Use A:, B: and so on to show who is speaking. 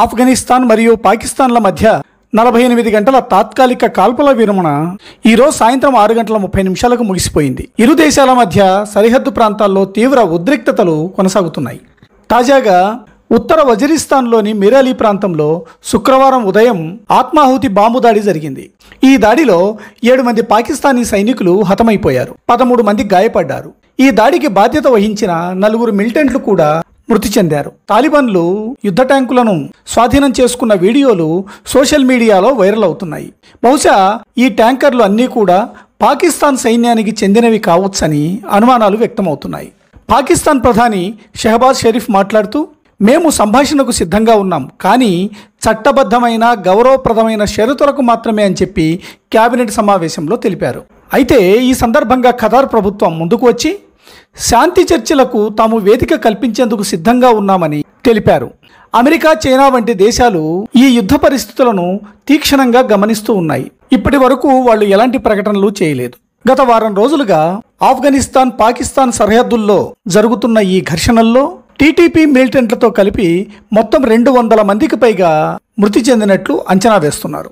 A: ఆఫ్ఘనిస్తాన్ మరియు పాకిస్తాన్ల మధ్య 48 గంటల తాత్కాలిక కాల్పుల విరమణ ఈరోజు సాయంత్రం 6 గంటల 30 నిమిషాలకు ముగిసిపోయింది. ఇరు దేశాల మధ్య సరిహద్దు ప్రాంతాల్లో తీవ్ర ఉద్రిక్తతలు కొనసాగుతున్నాయి. తాజాగా ఉత్తర వజీరిస్తాన్లోని మిరాలి ప్రాంతంలో శుక్రవారం ఉదయం ఆత్మాహుతి బాంబు దాడి జరిగింది. ఈ దాడిలో 7 మంది పాకిస్తానీ సైనికులు హతమైపోయారు, 13 మంది గాయపడ్డారు. ఈ దాడికి బాధ్యత వహించిన 4 మిలిటెంట్లు కూడా మృతి చెందారు. తాలిబాన్లు యుద్ధ ట్యాంకులను స్వాధీనం చేసుకున్న వీడియోలు సోషల్ మీడియాలో వైరల్ అవుతున్నాయి. బహుశా ఈ ట్యాంకర్లు అన్నీ కూడా పాకిస్తాన్ సైన్యానికి చెందినవి కావచ్చని అనుమానాలు వ్యక్తమవుతున్నాయి. పాకిస్తాన్ ప్రధాని షెహబాజ్ షరీఫ్ మాట్లాడుతూ, మేము సంభాషణకు సిద్ధంగా ఉన్నాం, కానీ చట్టబద్ధమైన గౌరవప్రదమైన షరతులకు మాత్రమే అని చెప్పి కేబినెట్ సమావేశంలో తెలిపారు. అయితే ఈ సందర్భంగా ఖతార్ ప్రభుత్వం ముందుకు వచ్చి శాంతి చర్చలకు తాము వేదిక కల్పించేందుకు సిద్ధంగా ఉన్నామని తెలిపారు. అమెరికా, చైనా వంటి దేశాలు ఈ యుద్ధ పరిస్థితులను తీక్షణంగా గమనిస్తూ ఉన్నాయి. ఇప్పటి వరకు వాళ్ళు ఎలాంటి ప్రకటనలు చేయలేదు. గత వారం రోజులుగా ఆఫ్ఘనిస్తాన్, పాకిస్తాన్ సరిహద్దుల్లో జరుగుతున్న ఈ ఘర్షణల్లో టీటీపీ మిలిటెంట్లతో కలిపి మొత్తం 200 మందికి పైగా మృతి చెందినట్లు అంచనా వేస్తున్నారు.